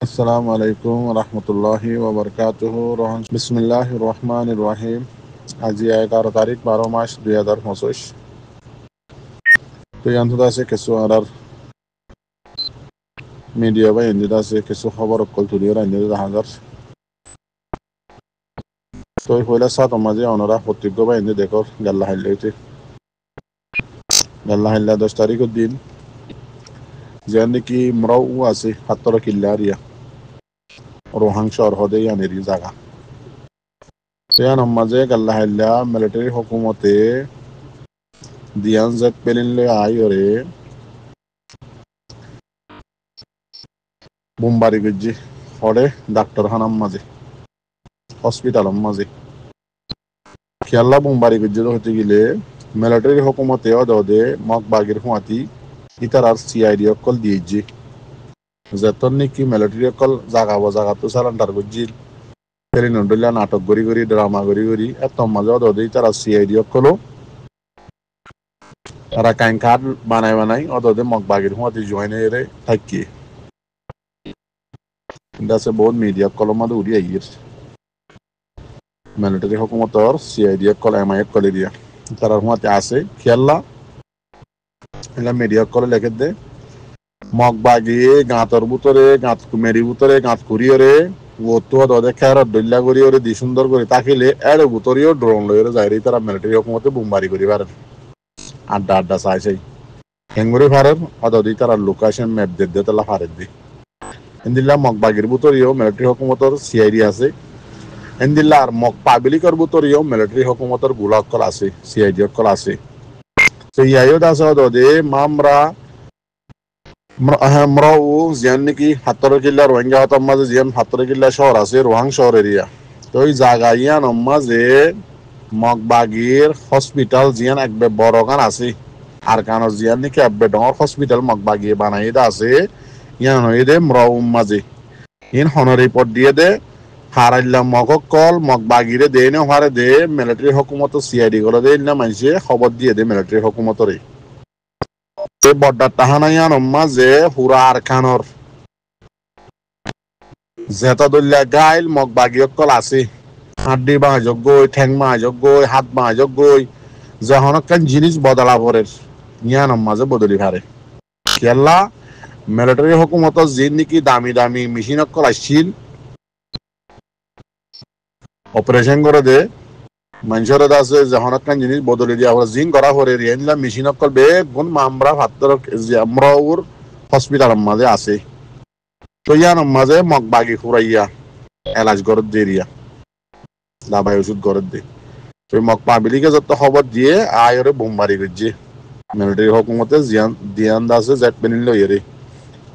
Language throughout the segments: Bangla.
আসসালামু আলাইকুম রহমতুল্লাহি ওবরকাতুহু বিসমিল্লাহির রহমানির রহিম। আজি 11 তারিখ 12 মাস 2025। তো ইয়ান্ত আছে কিছু আর মিডিয়া বা হিন্দিতে আছে কিছু খবর অকল তুলিও রান্ধি হাজার তো হইলে সাত মাঝে অনরা প্রত্যেক বা হিন্দি দেখর গাল্লা হাইলে হইতে গাল্লা হাইলা 10 তারিখের দিন যে নাকি মরাও আছে 17 কিল্লা আরিয়া রোহাং শহর হদে ইয়ানের জায়গা ইয়ান মাঝে গাল্লা হাইলা মিলিটারি হুকুমতে দিয়ান জেট পেলিনলে আইরে বোমবারি গজ্জি হরে ডাক্তারখানার মাঝে হসপিটালের মাঝে খেয়াল্লা বোমবারি গজ্জি হতে গেলে মিলিটারি হুকুমতে অদে মগ বাগের হুঁয়াতি ইতার আর সিআইডি অকল দিয়েছি যেতন নাকি মিলিটারি অকল জাগা তো সারান্ডার গজ্জি ফেরি নডলিয়া নাটক করি ড্রামা করি এত মাঝে অদে ইতার আর সিআইডি অকলও তারা কাইন কার্ড বানাই অদে মগ বাগের হুঁয়াতি জয়েনে থাকি আছে বহুত মিডিয়া কলমাদ উড়ি আইয়ের মিলিটারি হুকুমতর সিআইডি কল এমআই কল এরিয়া তারা হুঁয়াতে আছে খেয়াল্লা এলা মিডিয়া কলে লেখে দে মগ বাগিয়ে গাঁতর ভিতরে গাঁত মেরি ভিতরে গাঁত করিয়রে ওতো দদে খেয়ারত দল্লা করিয়রে দি সুন্দর করে তাকিলে এর ভিতরেও ড্রোন লইরে যাই তারা মিলিটারি হুকুমতে বোমবারি করি পারেন আড্ডা চাই হেঙ্গুরি ফারেন অদদি তারা লোকেশন ম্যাপ দে তালা ফারের দি এন্দিল্লা মগবাগির ভিতরেও মিলিটারি হুকুমতর সিআইডি আছে এন্দিল্লা আর মগ পাবলিকর ভিতরেও মিলিটারি হুকুমতর গুলা অকল আছে সিআইডি অকল আছে তো ইয়াইও দাস অদদে মামরা মরাও জিয়ান নাকি 17 কিল্লা রোহিঙ্গা হতার মাঝে জিয়ান 17 কিল্লা শহর আছে রোহাং শহর এরিয়া তো ওই জায়গা ইয়ান মাঝে মগবাগির হসপিটাল জিয়ান একবে বড় গান আছে আর কান জিয়ান নাকি একবে ডর হসপিটাল মগবাগিয়ে বানাই দা আছে ইয়ান হয়ে দে মরাও মাঝে ইন হন রিপোর্ট দিয়ে দে হারাইল্লা মগকল মগবাগিরে দে নে হারে দে মিলিটারি হুকুমত সিআইডি করে দে না মানুষে খবর দিয়ে দে মিলিটারি হুকুমতরে বড্ডা তাহানাইয়ান মাঝে হুরা আর খানর জেতা দল্লা গাইল মগ বাগিয়কল আছে হাড্ডি বাঁজক গই ঠ্যাং বাঁজক গই হাত বাঁজক গই যখন কান জিনিস বদলা পরের ইয়ান মাঝে বদলি ভারে কেলা মিলিটারি হুকুমত জিন নাকি দামি মেশিন অকল আসছিল অপারেশন করে দে মানুষের আছে যখন কান জিনিস বদলি দিয়া জিন করা পরে রিয়ানলা মেশিন অকল বে গুণ মামরা ভাত্তর আমরাওর হসপিটাল মাঝে আছে তো ইয়ান মাঝে মগ বাগি ফুরাইয়া এলাজ গরত দেরিয়া দাবাই ওষুধ গরত দে তো মগ পাবলিকে যত খবর দিয়ে আয়রে বোমবারি করছে মিলিটারি হুকুমতে জিয়ান দিয়ান দাসে জেট পেনিল লইরে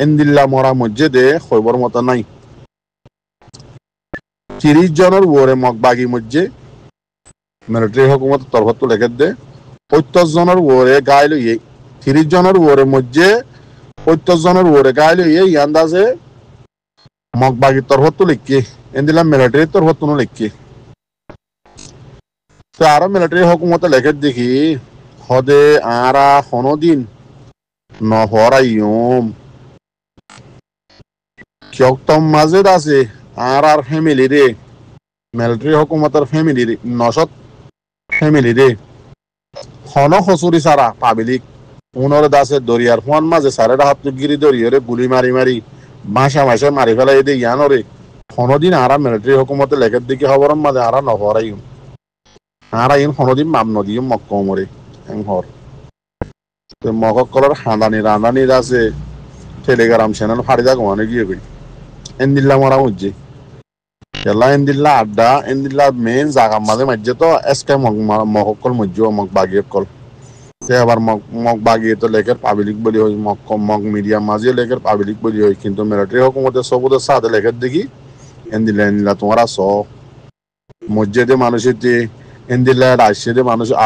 এন্দিল্লা মরা মধ্যে দে খবর মতো নাই 30 জনের ওরে মগ বাগি মধ্যে মিলিটারি হুকুমত তরফত লেখে দে 75 জনের ওরে গায়ে লইয়ে 30 জনের ওরে মধ্যে 75 জনের ওরে গায়ে লইয়ে ইয়ান দাসে মগ বাগির তরফত লিখকে এন্দিল্লা মিলিটারির তরফত লিখকে তো আরো মিলিটারি হুকুমতে লেখে দেখি হদে আরা হনদিন নহরাইম কিয়কতম মাঝে আছে আর ফ্যামিলি রে মিলিটারি হুকুমতের ফ্যামিলি রে নশত ফ্যামিলি রে হন হসুরি সারা পাবলিক উনরে দাসে দরিয়ার ফোন মাঝে সারে হাত গিরি দরিয়রে গুলি মারি মাসে মারি ফেলাই দে ইয়ানরে হনদিন আরা মিলিটারি হুকুমতে লেখে দেখি খবরের মাঝে আরা নহরাইম আরা ইন হনদিন মাপ নদীয় মক্কমরে হর মককলর রাঁধানি আছে টেলিগ্রাম চ্যানেল ফারিদা ঘুমানো গিয়ে গই এন্দিল্লা মরা মুজ্জি এলা এন্দিল্লা আড্ডা এন্দিল্লা মেন জাগা মাঝে তো এসকে মককল মুজ্জো মক বাগিয়কল সে আবার মক বাগিয়ে তো লেখের পাবলিক বলি হয় মক মিডিয়া মাঝে লেখের পাবলিক বলি হয় কিন্তু মিলিটারি হুকুমতে সবুদের সাথে লেখের দেখি এন্দিল্লা তোমরা মসজিদে মানুষের যে এন্দিল্লা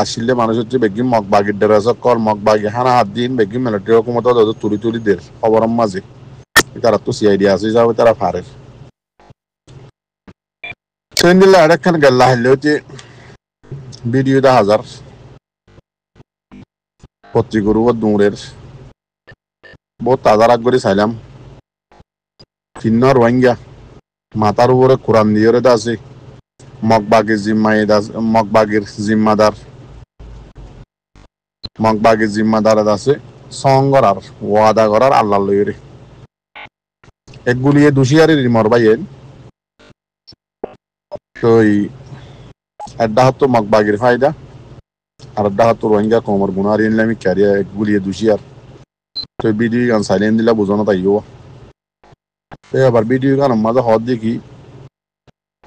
আসলে মানুষ হচ্ছে বেগিন মগ বাগির ডেরাস কল মগ বাগি হানা হাত দিন বেগিন মিলিটারি হুকুমত তুলি দের খবরের মাঝে তারা তো সিআইডি আসে যাবে তারা ফারের এন্দিল্লা আরেকখান গেল্লা হাইলে হচ্ছে ভিডিও 10,000 পত্রিকর দৌড়ের বহুত তাজা রাগ করে চাইলাম তিন্ন রোহিঙ্গা মাথার উপরে কোরআন দিয়ে আছে মগবাগের জিম্মাদার মগবাগের জিম্মাদার আছে সং করার ওয়াদা করার আল্লাহ লইরে একগুলিয়ে দুশিয়ারি রিমর বাইয়েন তো একটা হতো মগবাগের ফায়দা আর একটা হতো রোহিঙ্গা কমর গুনার ইনলামি ক্যারিয়া একগুলিয়ে দুশিয়ার তো ভিডিও গান সাইলেন্ট দিলা বোঝানো তাইও তো আবার ভিডিও গান মাঝে হদ দেখি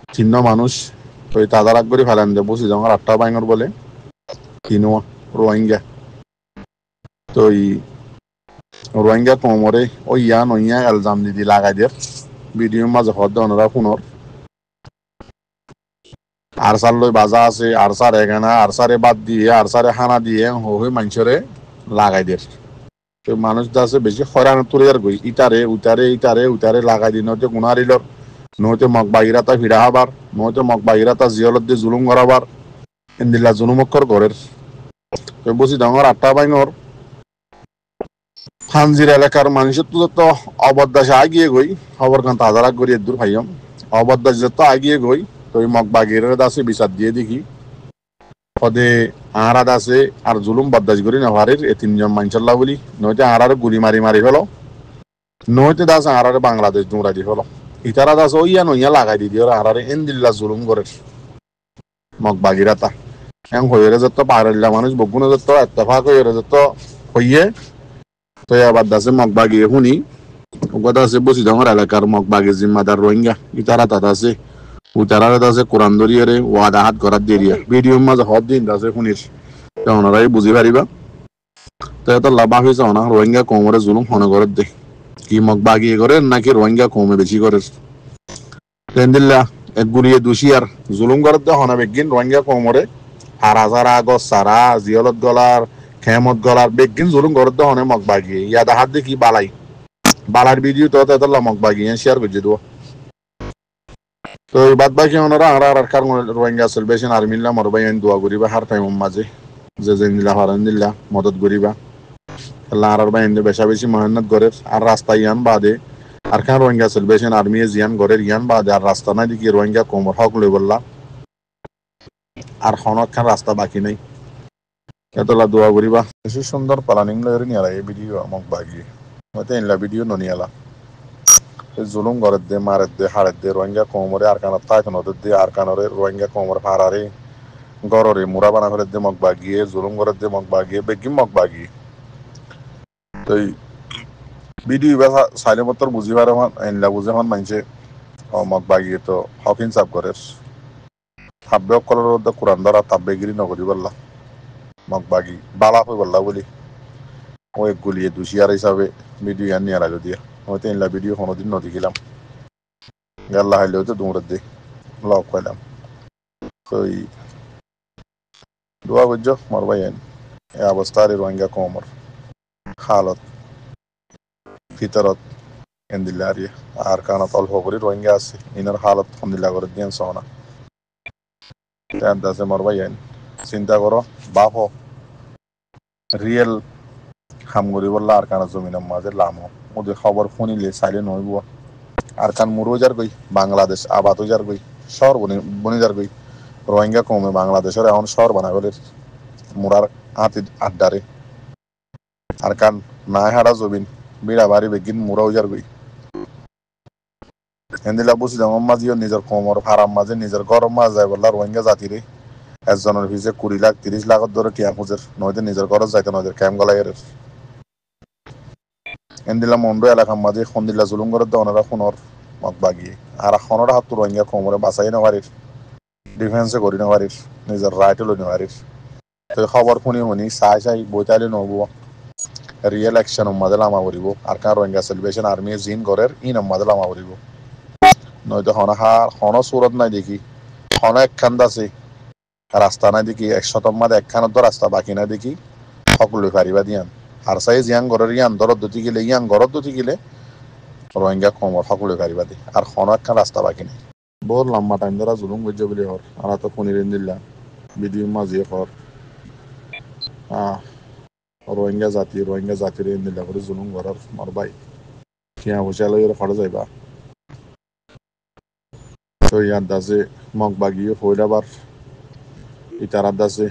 চিহ্ন মানুষ তো তাদারাক করে ফেলেন যে বসে যখন আটটা বাইঙর বলে তিনো রোহিঙ্গা তো রোহিঙ্গা কমরে ওই ইয়া নইয়া এলজাম দিদি লাগাই দিয়ে ভিডিও মাঝে হদ ওনারা পুনর আরসার লই বাজা আছে আরসার এখানে আরসারে বাদ দিয়ে আরসারে হানা দিয়ে হয়ে মানুষরে লাগাই দিয়ে তো মানুষ আছে বেশি হয়রান তুলে আর গই ইটারে উতারে ইটারে উতারে লাগাই দিই নয়তো গুনারিলর নয়তো মগ বাহিরাতা ফিরা হবার নয়তো মগ বাহিরাতা জিয়লত দিয়ে জুলুম করাবার ইন্দিল্লা জুলুমক্কর ঘরের তো বসি ডাঙর আটটা বাইঙর ফানজির এলাকার মানুষের তো অবদাসে আগিয়ে গই খবর কান তাজারাক করি দূর ভাইয়ম অবদাস যত আগিয়ে গই তো মগ বাগিরের দাসে বিচার দিয়ে দেখি পদে আহারাদ আছে আর জুলুম বদাস করি না হারের এ তিনজন মানসাল্লাহ বলি নয়তো আহারে গুলি মারি মারি ফেলো নয়তো দাস আহারে বাংলাদেশ ডুমরা দিয়ে ফেলো ইতারা দাস ওইয়া নইয়া লাগাই দি দিয়ে আহারে এন্দিল্লা জুলুম করে মগ বাগিরাতা এম হয়ে যত পাহাড়িল্লা মানুষ বগুনে যত এত্তেফাক হয়ে যত হইয়ে তো আবার দাসে মগ বাগিয়ে শুনি ওগা আছে বসি ডাঙর এলাকার মগ বাগিয়ে জিম্মাদার রোহিঙ্গা ইতারা তাতা আছে উতারা দাসে কোরআন দরিয়ারে ওয়াদা হাত করার দেরিয়া ভিডিও মাঝে হদ দিন দাসে শুনিস তো ওনারাই বুঝি পারিবা তো এত লাভ হয়েছে না রোহিঙ্গা কমরে জুলুম হনে করে দে কি মগ বাগিয়ে করে নাকি রোহিঙ্গা কমে বেশি করে তেন্দিল্লা এক গুলিয়ে দুষি আর জুলুম করে দে হনে বেগিন রোহিঙ্গা কমরে হারা সারা গছ সারা জিয়লত গলার খেমত গলার বেগিন জুলুম করে দে হনে মগ বাগিয়ে ইয়াদা হাত দেখি বালাই বালার ভিডিও তো এত মগ বাগিয়ে শেয়ার করছি দেবো তো বাদ বাকি ওনারা আর কারণ রোহিঙ্গা সেলভেশন আর্মিল্লা মরবাই দোয়া করিবা হার টাইম মাঝে যে নিলা হারান দিল্লা মদত করিবা আল্লাহ আর বাইন বেশা বেশি মেহনত করে আর রাস্তা ইয়ান বাদে আর কারণ রোহিঙ্গা সেলভেশন আর্মি জিয়ান গড়ের ইয়ান বাদে আর রাস্তা নাই দেখি রোহিঙ্গা কোমর হক লই বললা আর হনক খান রাস্তা বাকি নাই এতলা দোয়া করিবা বেশি সুন্দর প্ল্যানিং লই নিয়ালা এই ভিডিও আমাক বাগি মতে ইনলা ভিডিও ননিয়ালা জুলুম গড়ের দে মারের দে হাড়ের দে রোহিঙ্গা কোমরে আর কানত তাই নদের দে আর কানরে রোহিঙ্গা কোমর হারারে গড়রে মুরা বানা ফেলে দে মগ বাগিয়ে জুলুম গড়ের দে মগ বাগিয়ে বেগিম মগ বাগিয়ে তো ভিডিও এবার সাইলে মতর বুঝি পারে এনলা বুঝে হন মানছে মগ বাগিয়ে তো হকিন সাপ করে হাব্বে অকলের কোরআন ধরা তাব্বেগিরি নগরী বললা মগ বাগি বালা হয়ে বললা বলি ও এক গুলিয়ে দুশিয়ার হিসাবে ভিডিও ইয়ান নিয়ে রাখো দিয়া হয়তো এনলা ভিডিও কোনোদিন নদী গেলাম গাল্লা হাইলে হয়তো দৌড়ের দিয়ে লক পাইলাম তো দোয়া করছো মরবাই এই অবস্থা আর রোহিঙ্গা কোমর হালত ভিতরত এন্দিল্লা আর কানত অল্প করে রোহিঙ্গা আছে ইনার হালত হন্দিল্লা করে দিয়ে সোনা আছে মরবাই চিন্তা করো বাপ রিয়েল হামগরি বললা আর কানা জমিনের মাঝে লামো ওদের খবর শুনিলে সাইলে নইব আর কান মুরো যার গই বাংলাদেশ আবাদও যার গই শহর বনি যার গই রোহিঙ্গা কমে বাংলাদেশের এখন শহর বানাবে মুরার হাতি আড্ডারে আর কান না হারা জবিন বিড়া বাড়ি বেগিন মুরাও যার গই হেন্দিলা বুঝি যেমন মাঝিও নিজের কোমর ফারাম মাঝে নিজের গরম মাছ যায় বললা রোহিঙ্গা জাতিরে একজনের ভিজে 20 লাখ 30 লাখের ধরে টিয়া খুঁজের নয়তো নিজের ঘর যাইতে নদের ক্যাম্প গলাইয়ের হেন্দিলা মন্ডো এলাকার মাঝে সন্দিল্লা জুলুম করে ওনারা ফোনর মগ বাগিয়ে আর এখনোর হাত রোহিঙ্গা কোমরে বাঁচাই না পারির ডিফেন্সে করি না পারির নিজের রাইটও লই না পারির তো খবর শুনি চাই বইতাইলে নহব রিয়েল অ্যাকশন মাঝে লামা পড়িব আর কার রোহিঙ্গা সেলিব্রেশন আর্মি জিন করের মাঝে লামা পড়িব নয়তো হন সুরত নাই দেখি হন একখান আছে রাস্তা নাই দেখি 100 মাঝে একখানত রাস্তা বাকি নাই দেখি সকলে পারিবা দিয়ান আর চাই জিয়ান ঘরের ইয়ান দরদ দুটি গেলে ইয়ান ঘরত দুটি গেলে রোহিঙ্গা কমর সকলে পারিবা দি আর হন একখান রাস্তা বাকি নাই বহুত লম্বা টাইম ধরা জুলুম করছে বলে হর আর তো ফোনির দিল্লা ভিডিও মাঝিয়ে হর রোহিঙ্গা জাতির দিল্লা করে জুলুম করার মর ভাই কিয়া বসে ফটো যাইবা ইয়াত আছে মগ বাগিয়ে ফৈলাবার ইতারাত আছে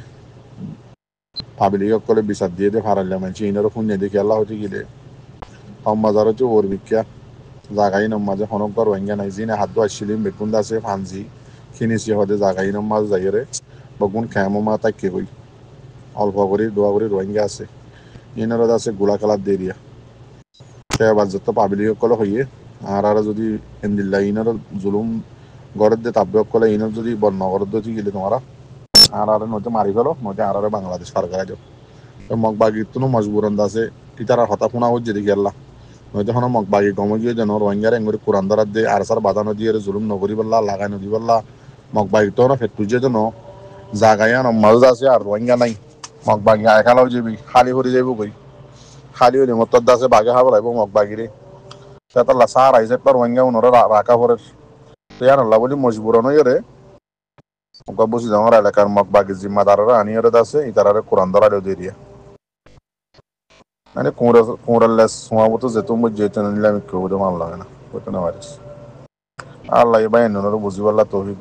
পাবলিক সকলে বিচার দিয়ে দে ফারাইলে মানছি ইনারও পুণ্য দেখি আল্লাহ হতে গেলে হম্মাজার হচ্ছে ওর ভিক্ষা জাগাই নমাজে হনকর রোহিঙ্গা নাই জিনে হাত আসছিলিম বেকুন আছে ফানজি খিনিসি হদে জাগাই নমাজ যাইরে বগুন খেমো মা তাকে কই অল্প করে দোয়া করে রোহিঙ্গা আছে ইনারও আছে গোলা কালার দেরিয়া সেবার যত পাবলিক সকলে হইয়ে আর যদি এন্দিল্লা ইনারও জুলুম গড়ের দিয়ে তাব্য সকলে ইনার যদি বর্ণগরের দিয়ে গেলে তোমারা আর নয়তো মারি ফেলো নয়তো আর বাংলাদেশ সরকার যাও মগবাগি তো মজবুরন আছে ইতারা হতা ফোনা হচ্ছে দেখি আল্লাহ নয়তো হন মগবাগি গম গিয়ে যেন রোহিঙ্গার এঙ্গুরি কোরআন দরার দিয়ে আর সার বাধা নদী জুলুম নগরী বললা লাগাই নদী বললা মগবাগি তো ফেটু যে যেন জাগাইয়া নমাজ আছে আর রোহিঙ্গা নাই মগবাগি আয়খালাও যাবি খালি হরি যাইব কই খালি হলি মতর দাসে বাগে খাব লাগবো মগবাগিরে সেতাল্লা সার আইসে পর রোহিঙ্গা উনরে রাখা পরে ইয়ার আল্লাহ বলি মজবুরন হইরে বুঝি আমার এলাকার মগবাগি জিম্মাদাররা আনিয়রে আছে ইতারারে কোরআন দরারেও দিয়ে দিয়া মানে কোঁড়াল্লাস সমাবত যেত যেতে নিলে আমি কেউ মাল লাগে না ওইটা না আল্লাহ এবার বুঝিবাল্লা তৌহিদ